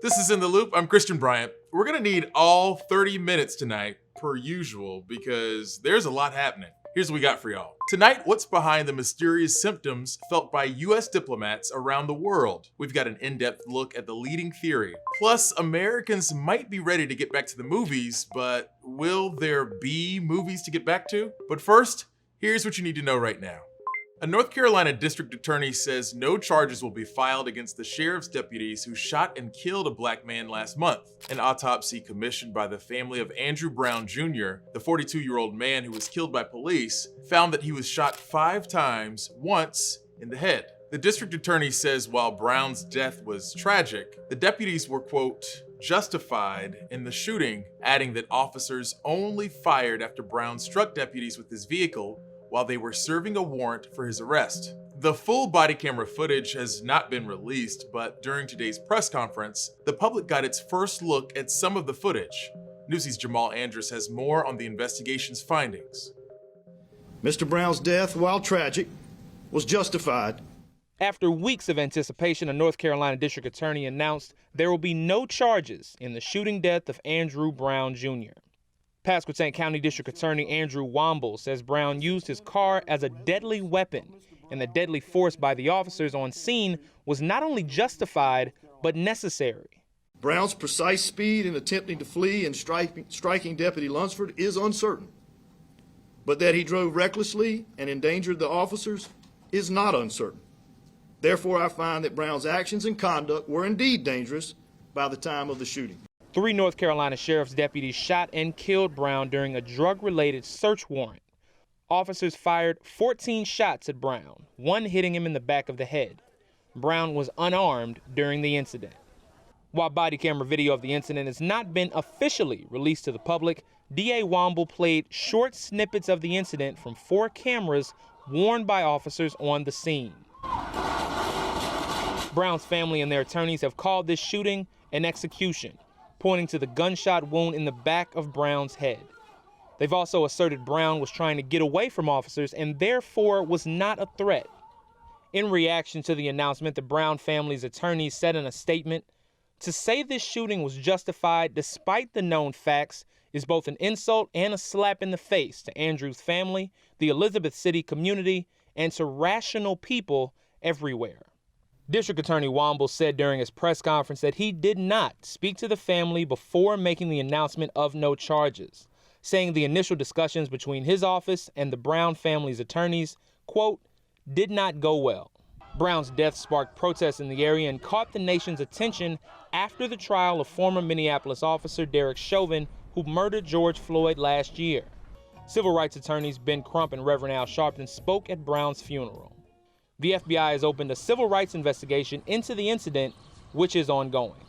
This is In the Loop. I'm Christian Bryant. We're gonna need all 30 minutes tonight, per usual, because there's a lot happening. Here's what we got for y'all. Tonight, what's behind the mysterious symptoms felt by US diplomats around the world? We've got an in-depth look at the leading theory. Plus, Americans might be ready to get back to the movies, but will there be movies to get back to? But first, here's what you need to know right now. A North Carolina district attorney says no charges will be filed against the sheriff's deputies who shot and killed a black man last month. An autopsy commissioned by the family of Andrew Brown Jr., the 42-year-old man who was killed by police, found that he was shot 5 times, once in the head. The district attorney says while Brown's death was tragic, the deputies were, quote, justified in the shooting, adding that officers only fired after Brown struck deputies with his vehicle while they were serving a warrant for his arrest. The full body camera footage has not been released, but during today's press conference, the public got its first look at some of the footage. Newsy's Jamal Andrus has more on the investigation's findings. Mr. Brown's death, while tragic, was justified. After weeks of anticipation, a North Carolina district attorney announced there will be no charges in the shooting death of Andrew Brown Jr. Pasquotank County District Attorney Andrew Womble says Brown used his car as a deadly weapon, and the deadly force by the officers on scene was not only justified, but necessary. Brown's precise speed in attempting to flee and striking Deputy Lunsford is uncertain, but that he drove recklessly and endangered the officers is not uncertain. Therefore, I find that Brown's actions and conduct were indeed dangerous by the time of the shooting. 3 North Carolina sheriff's deputies shot and killed Brown during a drug-related search warrant. Officers fired 14 shots at Brown, 1 hitting him in the back of the head. Brown was unarmed during the incident. While body camera video of the incident has not been officially released to the public, DA Womble played short snippets of the incident from 4 cameras worn by officers on the scene. Brown's family and their attorneys have called this shooting an execution, pointing to the gunshot wound in the back of Brown's head. They've also asserted Brown was trying to get away from officers and therefore was not a threat. In reaction to the announcement, the Brown family's attorneys said in a statement, "To say this shooting was justified despite the known facts is both an insult and a slap in the face to Andrew's family, the Elizabeth City community, and to rational people everywhere." District Attorney Womble said during his press conference that he did not speak to the family before making the announcement of no charges, saying the initial discussions between his office and the Brown family's attorneys, quote, did not go well. Brown's death sparked protests in the area and caught the nation's attention after the trial of former Minneapolis officer Derek Chauvin, who murdered George Floyd last year. Civil rights attorneys Ben Crump and Reverend Al Sharpton spoke at Brown's funeral. The FBI has opened a civil rights investigation into the incident, which is ongoing.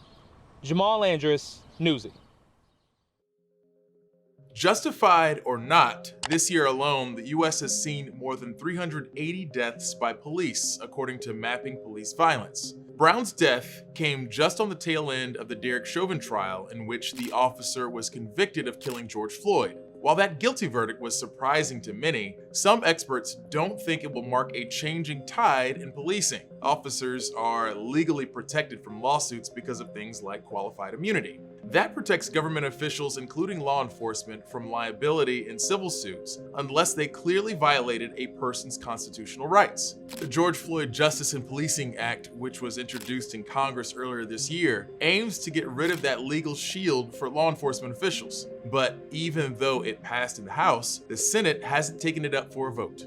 Jamal Andrus, Newsy. Justified or not, this year alone, the US has seen more than 380 deaths by police, according to Mapping Police Violence. Brown's death came just on the tail end of the Derek Chauvin trial, in which the officer was convicted of killing George Floyd. While that guilty verdict was surprising to many, some experts don't think it will mark a changing tide in policing. Officers are legally protected from lawsuits because of things like qualified immunity. That protects government officials, including law enforcement, from liability in civil suits unless they clearly violated a person's constitutional rights. The George Floyd Justice and Policing Act, which was introduced in Congress earlier this year, aims to get rid of that legal shield for law enforcement officials. But even though it passed in the House, the Senate hasn't taken it up for a vote.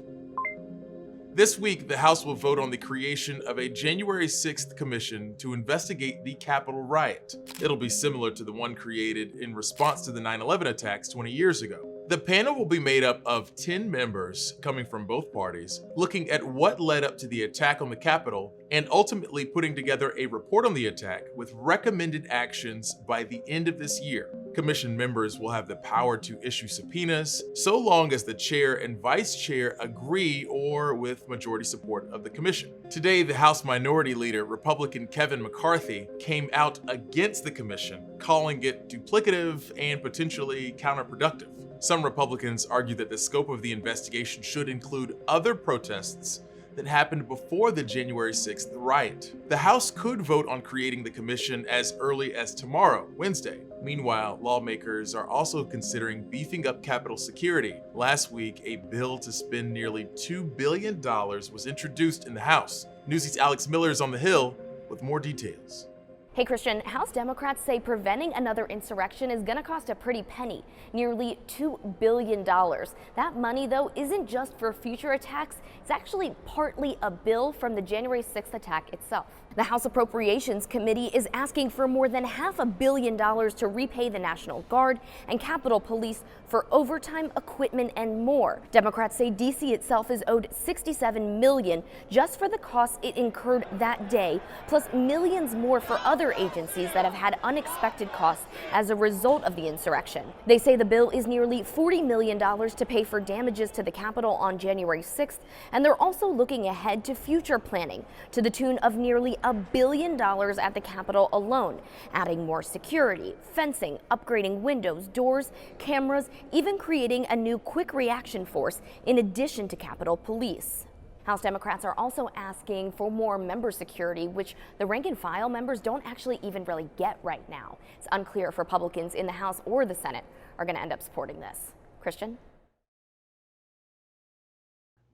This week, the House will vote on the creation of a January 6th commission to investigate the Capitol riot. It'll be similar to the one created in response to the 9/11 attacks 20 years ago. The panel will be made up of 10 members coming from both parties, looking at what led up to the attack on the Capitol and ultimately putting together a report on the attack with recommended actions by the end of this year. Commission members will have the power to issue subpoenas so long as the chair and vice chair agree or with majority support of the commission. Today, the House Minority Leader, Republican Kevin McCarthy, came out against the commission, calling it duplicative and potentially counterproductive. Some Republicans argue that the scope of the investigation should include other protests that happened before the January 6th riot. The House could vote on creating the commission as early as tomorrow, Wednesday. Meanwhile, lawmakers are also considering beefing up Capitol security. Last week, a bill to spend nearly $2 billion was introduced in the House. Newsy's Alex Miller is on the Hill with more details. Hey Christian, House Democrats say preventing another insurrection is going to cost a pretty penny, nearly $2 billion. That money, though, isn't just for future attacks. It's actually partly a bill from the January 6th attack itself. The House Appropriations Committee is asking for more than $500 million to repay the National Guard and Capitol Police for overtime, equipment, and more. Democrats say D.C. itself is owed $67 million just for the costs it incurred that day, plus millions more for other agencies that have had unexpected costs as a result of the insurrection. They say the bill is nearly $40 million to pay for damages to the Capitol on January 6th, and they're also looking ahead to future planning to the tune of nearly $1 billion at the Capitol alone, adding more security, fencing, upgrading windows, doors, cameras, even creating a new quick reaction force in addition to Capitol Police. House Democrats are also asking for more member security, which the rank and file members don't actually even really get right now. It's unclear if Republicans in the House or the Senate are going to end up supporting this. Christian?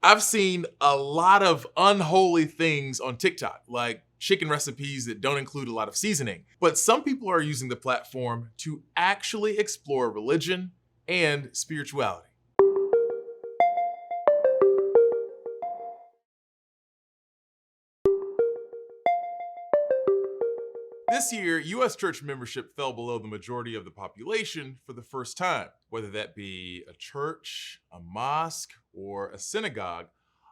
I've seen a lot of unholy things on TikTok, like chicken recipes that don't include a lot of seasoning. But some people are using the platform to actually explore religion and spirituality. This year, U.S. church membership fell below the majority of the population for the first time. Whether that be a church, a mosque, or a synagogue,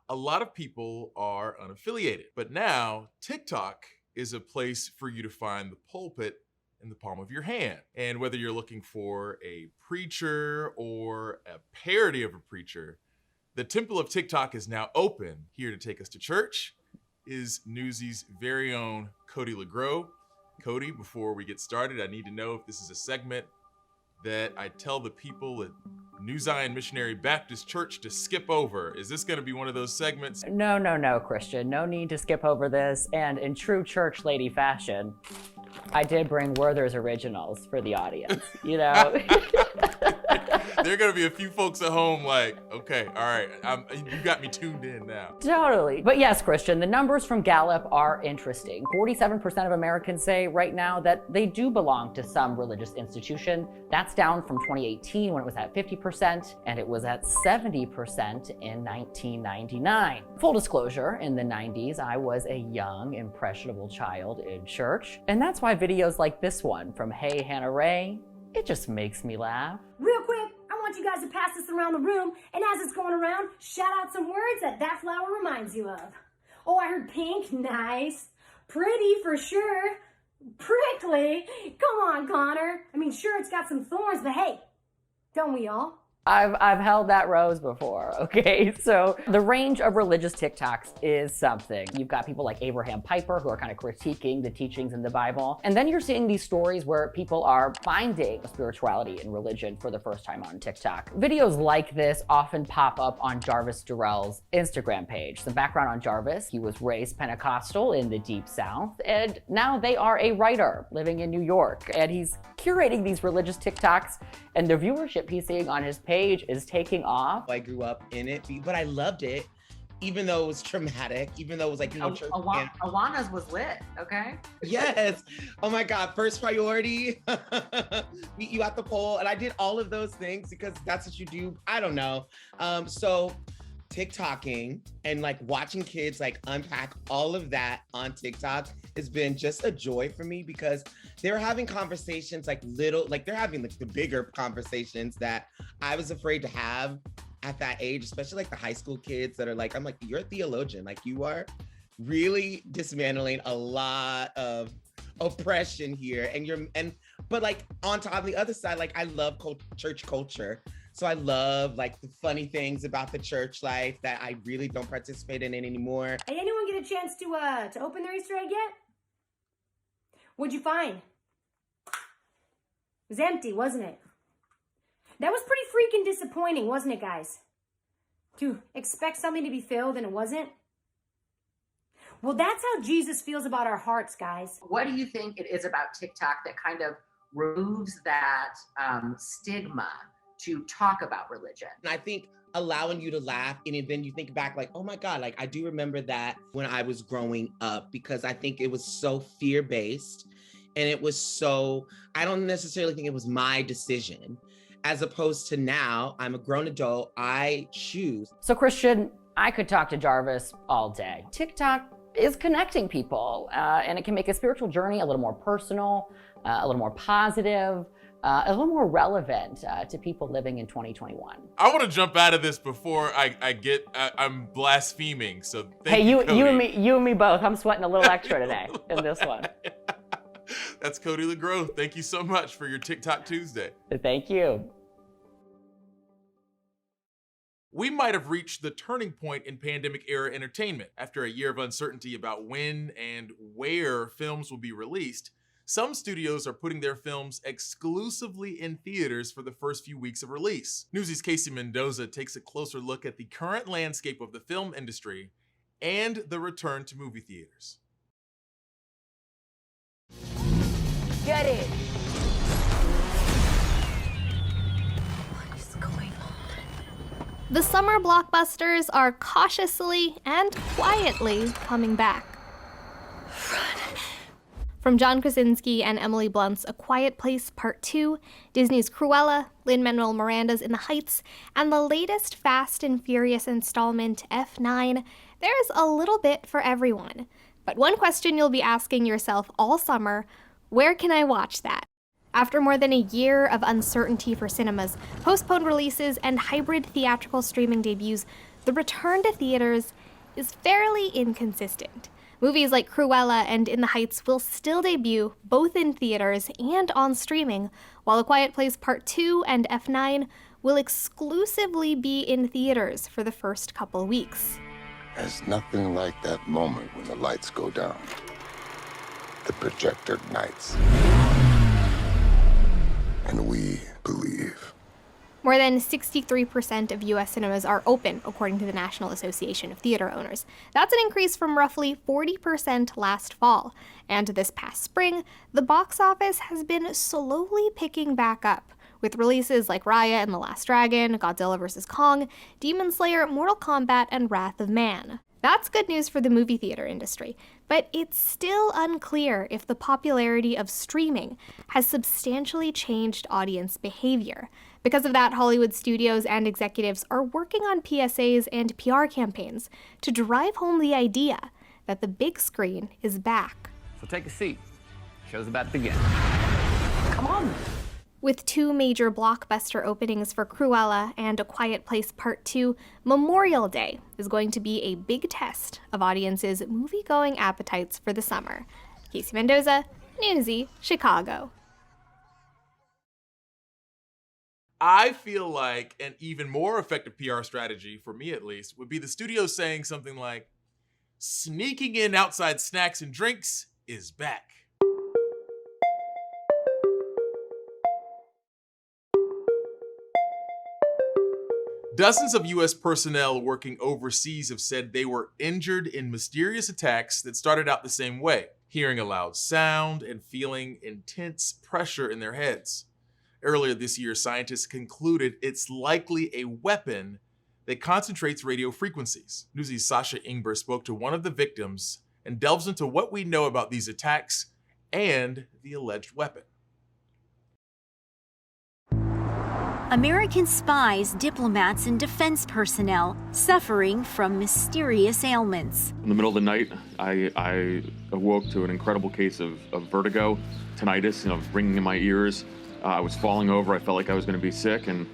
a lot of people are unaffiliated. But now, TikTok is a place for you to find the pulpit in the palm of your hand. And whether you're looking for a preacher or a parody of a preacher, the temple of TikTok is now open. Here to take us to church is Newsy's very own Cody LeGros. Cody, before we get started, I need to know if this is a segment that I tell the people at New Zion Missionary Baptist Church to skip over. Is this going to be one of those segments? No, Christian. No need to skip over this. And in true church lady fashion, I did bring Werther's Originals for the audience, you know? There are going to be a few folks at home like, okay, all right, you got me tuned in now. Totally. But yes, Christian, the numbers from Gallup are interesting. 47% of Americans say right now that they do belong to some religious institution. That's down from 2018 when it was at 50%, and it was at 70% in 1999. Full disclosure, in the 90s, I was a young, impressionable child in church. And that's why videos like this one from Hey Hannah Ray, it just makes me laugh. Real quick, I want you guys to pass this around the room, and as it's going around, shout out some words that flower reminds you of. Oh, I heard pink, nice. Pretty for sure. Prickly. Come on, Connor. I mean, sure, it's got some thorns, but hey, don't we all? I've held that rose before, okay? So the range of religious TikToks is something. You've got people like Abraham Piper who are kind of critiquing the teachings in the Bible. And then you're seeing these stories where people are finding spirituality and religion for the first time on TikTok. Videos like this often pop up on Jarvis Durrell's Instagram page. Some background on Jarvis: he was raised Pentecostal in the Deep South, and now they are a writer living in New York. And he's curating these religious TikToks, and the viewership he's seeing on his page is taking off. I grew up in it, but I loved it, even though it was traumatic, even though it was like, church. Awana's was lit, okay? Yes. Oh my God. First priority, meet you at the pole. And I did all of those things because that's what you do. I don't know. So TikToking and like watching kids like unpack all of that on TikTok has been just a joy for me, because they're having conversations like they're having like the bigger conversations that I was afraid to have at that age, especially like the high school kids that are like, I'm like, you're a theologian, like you are really dismantling a lot of oppression here, but like on top of the other side, like I love church culture. So I love like the funny things about the church life that I really don't participate in it anymore. Hey, anyone get a chance to open their Easter egg yet? What'd you find? It was empty, wasn't it? That was pretty freaking disappointing, wasn't it, guys? To expect something to be filled and it wasn't? Well, that's how Jesus feels about our hearts, guys. What do you think it is about TikTok that kind of removes that stigma to talk about religion? And I think allowing you to laugh, and then you think back like, oh my God, like I do remember that when I was growing up, because I think it was so fear-based, and it was so, I don't necessarily think it was my decision, as opposed to now, I'm a grown adult, I choose. So Christian, I could talk to Jarvis all day. TikTok is connecting people, and it can make a spiritual journey a little more personal, a little more positive, a little more relevant to people living in 2021. I want to jump out of this before I'm blaspheming. So thank hey, you, you and me both. I'm sweating a little extra today in this one. That's Cody LeGros. Thank you so much for your TikTok Tuesday. Thank you. We might have reached the turning point in pandemic-era entertainment. After a year of uncertainty about when and where films will be released, some studios are putting their films exclusively in theaters for the first few weeks of release. Newsy's Casey Mendoza takes a closer look at the current landscape of the film industry and the return to movie theaters. Get it. The summer blockbusters are cautiously and quietly coming back. From John Krasinski and Emily Blunt's A Quiet Place Part 2, Disney's Cruella, Lin-Manuel Miranda's In the Heights, and the latest Fast and Furious installment, F9, there's a little bit for everyone. But one question you'll be asking yourself all summer, where can I watch that? After more than a year of uncertainty for cinemas, postponed releases, and hybrid theatrical streaming debuts, the return to theaters is fairly inconsistent. Movies like Cruella and In the Heights will still debut both in theaters and on streaming, while A Quiet Place Part 2 and F9 will exclusively be in theaters for the first couple weeks. There's nothing like that moment when the lights go down. The projector ignites. And we believe. More than 63% of U.S. cinemas are open, according to the National Association of Theater Owners. That's an increase from roughly 40% last fall. And this past spring, the box office has been slowly picking back up, with releases like Raya and the Last Dragon, Godzilla vs. Kong, Demon Slayer, Mortal Kombat, and Wrath of Man. That's good news for the movie theater industry, but it's still unclear if the popularity of streaming has substantially changed audience behavior. Because of that, Hollywood studios and executives are working on PSAs and PR campaigns to drive home the idea that the big screen is back. So take a seat. Show's about to begin. Come on. With two major blockbuster openings for Cruella and A Quiet Place Part 2, Memorial Day is going to be a big test of audiences' movie-going appetites for the summer. Casey Mendoza, Newsy, Chicago. I feel like an even more effective PR strategy, for me at least, would be the studio saying something like, sneaking in outside snacks and drinks is back. Dozens of U.S. personnel working overseas have said they were injured in mysterious attacks that started out the same way, hearing a loud sound and feeling intense pressure in their heads. Earlier this year, scientists concluded it's likely a weapon that concentrates radio frequencies. Newsy's Sasha Ingber spoke to one of the victims and delves into what we know about these attacks and the alleged weapon. American spies, diplomats, and defense personnel suffering from mysterious ailments. In the middle of the night, I awoke to an incredible case of vertigo, tinnitus, ringing in my ears. I was falling over. I felt like I was going to be sick. And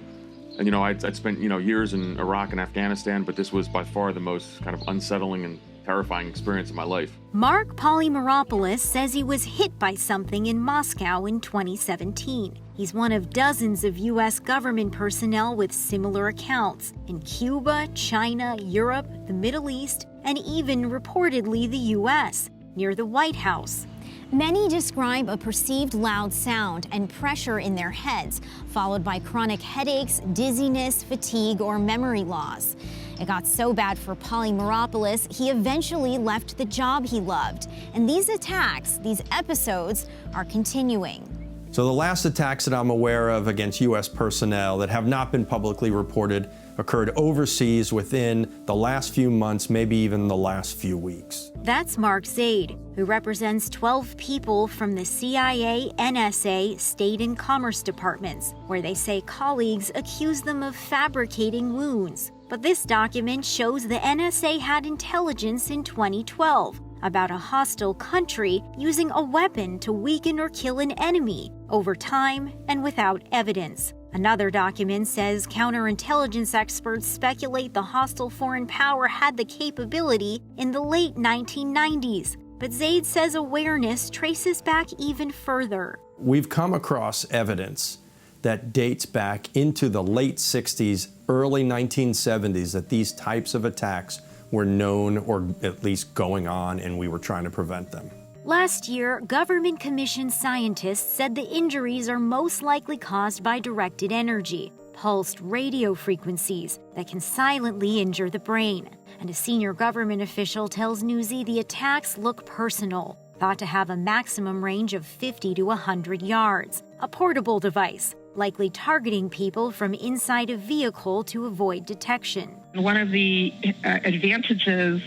I'd spent, years in Iraq and Afghanistan, but this was by far the most kind of unsettling and terrifying experience of my life. Mark Polymeropoulos says he was hit by something in Moscow in 2017. He's one of dozens of U.S. government personnel with similar accounts in Cuba, China, Europe, the Middle East, and even reportedly the U.S., near the White House. Many describe a perceived loud sound and pressure in their heads, followed by chronic headaches, dizziness, fatigue, or memory loss. It got so bad for Polymeropoulos, he eventually left the job he loved. And these attacks, these episodes, are continuing. So the last attacks that I'm aware of against U.S. personnel that have not been publicly reported occurred overseas within the last few months, maybe even the last few weeks. That's Mark Zaid, who represents 12 people from the CIA, NSA, State and Commerce departments, where they say colleagues accuse them of fabricating wounds. But this document shows the NSA had intelligence in 2012 about a hostile country using a weapon to weaken or kill an enemy over time and without evidence. Another document says counterintelligence experts speculate the hostile foreign power had the capability in the late 1990s. But Zaid says awareness traces back even further. We've come across evidence that dates back into the late 60s, early 1970s, that these types of attacks were known or at least going on, and we were trying to prevent them. Last year, government-commissioned scientists said the injuries are most likely caused by directed energy, pulsed radio frequencies that can silently injure the brain. And a senior government official tells Newsy the attacks look personal, thought to have a maximum range of 50 to 100 yards. A portable device, likely targeting people from inside a vehicle to avoid detection. One of the advantages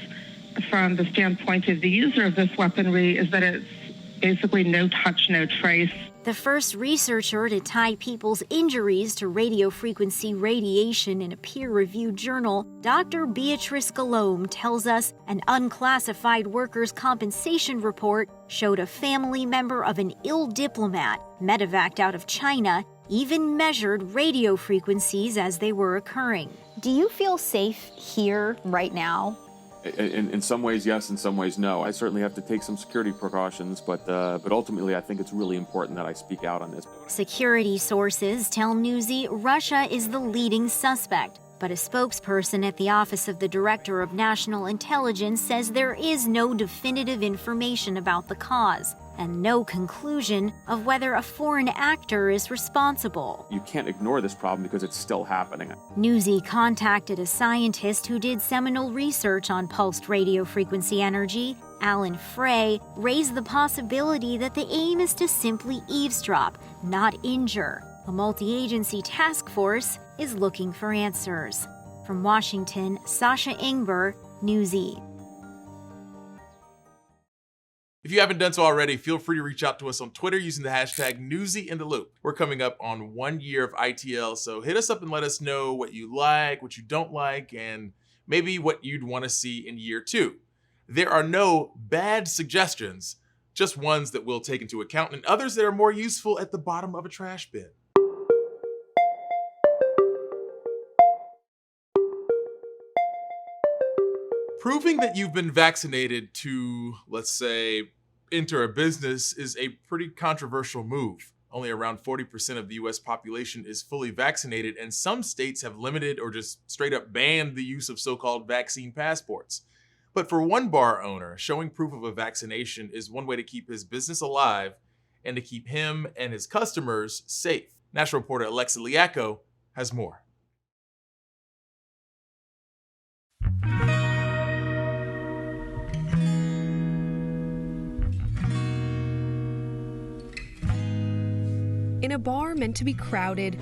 from the standpoint of the user of this weaponry is that it's basically no touch, no trace. The first researcher to tie people's injuries to radio frequency radiation in a peer-reviewed journal, Dr. Beatrice Galome tells us an unclassified workers' compensation report showed a family member of an ill diplomat, medevaced out of China, even measured radio frequencies as they were occurring. Do you feel safe here right now? In some ways, yes. In some ways, no. I certainly have to take some security precautions, but ultimately, I think it's really important that I speak out on this. Security sources tell Newsy Russia is the leading suspect, but a spokesperson at the Office of the Director of National Intelligence says there is no definitive information about the cause and no conclusion of whether a foreign actor is responsible. You can't ignore this problem because it's still happening. Newsy contacted a scientist who did seminal research on pulsed radio frequency energy. Alan Frey raised the possibility that the aim is to simply eavesdrop, not injure. A multi-agency task force is looking for answers. From Washington, Sasha Ingber, Newsy. If you haven't done so already, feel free to reach out to us on Twitter using the hashtag NewsyInTheLoop. We're coming up on 1 year of ITL, so hit us up and let us know what you like, what you don't like, and maybe what you'd want to see in year 2. There are no bad suggestions, just ones that we'll take into account and others that are more useful at the bottom of a trash bin. Proving that you've been vaccinated to, let's say, enter a business is a pretty controversial move. Only around 40% of the US population is fully vaccinated, and some states have limited or just straight up banned the use of so-called vaccine passports. But for one bar owner, showing proof of a vaccination is one way to keep his business alive and to keep him and his customers safe. National reporter Alexa Liacco has more. In a bar meant to be crowded,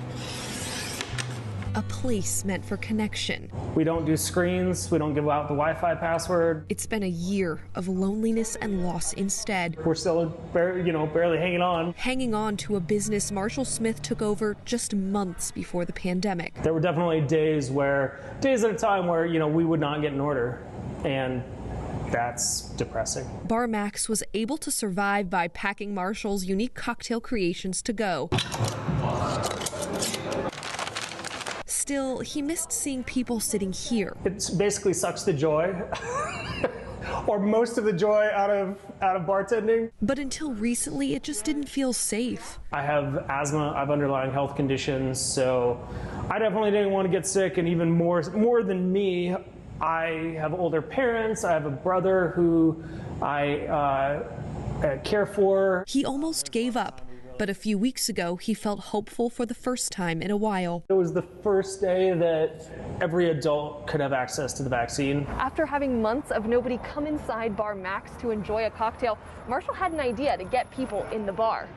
a place meant for connection. We don't do screens, we don't give out the Wi-Fi password. It's been a year of loneliness and loss instead. We're still barely hanging on. Hanging on to a business Marshall Smith took over just months before the pandemic. There were definitely days at a time where, we would not get an order, and that's depressing. Bar Max was able to survive by packing Marshall's unique cocktail creations to go. Still, he missed seeing people sitting here. It basically sucks the joy, or most of the joy out of bartending. But until recently, it just didn't feel safe. I have asthma, I have underlying health conditions, so I definitely didn't want to get sick, and even more than me, I have older parents. I have a brother who I care for. He almost gave up, But a few weeks ago, he felt hopeful for the first time in a while. It was the first day that every adult could have access to the vaccine. After having months of nobody come inside Bar Max to enjoy a cocktail, Marshall had an idea to get people in the bar.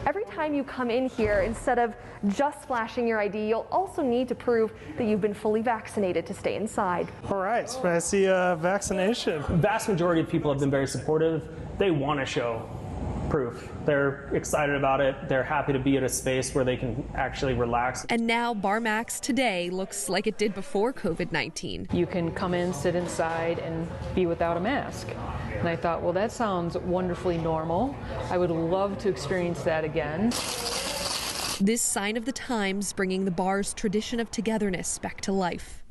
Every time you come in here, instead of just flashing your ID, you'll also need to prove that you've been fully vaccinated to stay inside. All right, so I see a vaccination. The vast majority of people have been very supportive. They want to show proof. They're excited about it. They're happy to be at a space where they can actually relax. And now Bar Max today looks like it did before COVID-19. You can come in, sit inside, and be without a mask. And I thought, well, that sounds wonderfully normal. I would love to experience that again. This sign of the times bringing the bar's tradition of togetherness back to life.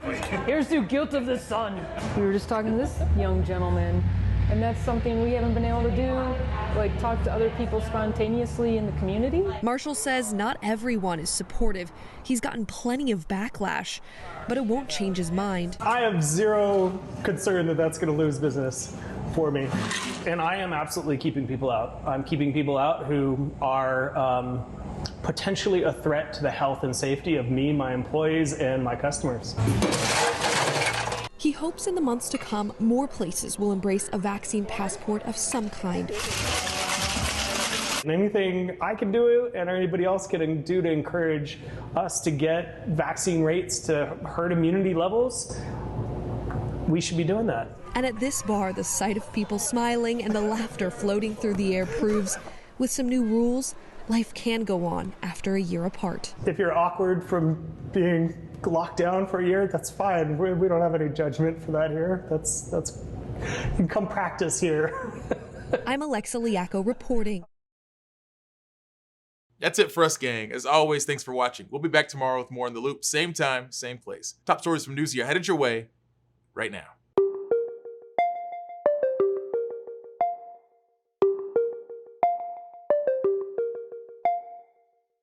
Here's to guilt of the sun. We were just talking to this young gentleman, and that's something we haven't been able to do, like talk to other people spontaneously in the community. Marshall says not everyone is supportive. He's gotten plenty of backlash, but it won't change his mind. I have zero concern that that's going to lose business for me. And I am absolutely keeping people out. I'm keeping people out who are potentially a threat to the health and safety of me, my employees, and my customers. He hopes in the months to come, more places will embrace a vaccine passport of some kind. And anything I can do and anybody else can do to encourage us to get vaccine rates to herd immunity levels, we should be doing that. And at this bar, the sight of people smiling and the laughter floating through the air proves, with some new rules, life can go on after a year apart. If you're awkward from being locked down for a year, that's fine. We don't have any judgment for that here. That's you can come practice here. I'm Alexa Liaco reporting. That's it for us, gang. As always, thanks for watching. We'll be back tomorrow with more In the Loop. Same time, same place. Top stories from Newsy are headed your way right now.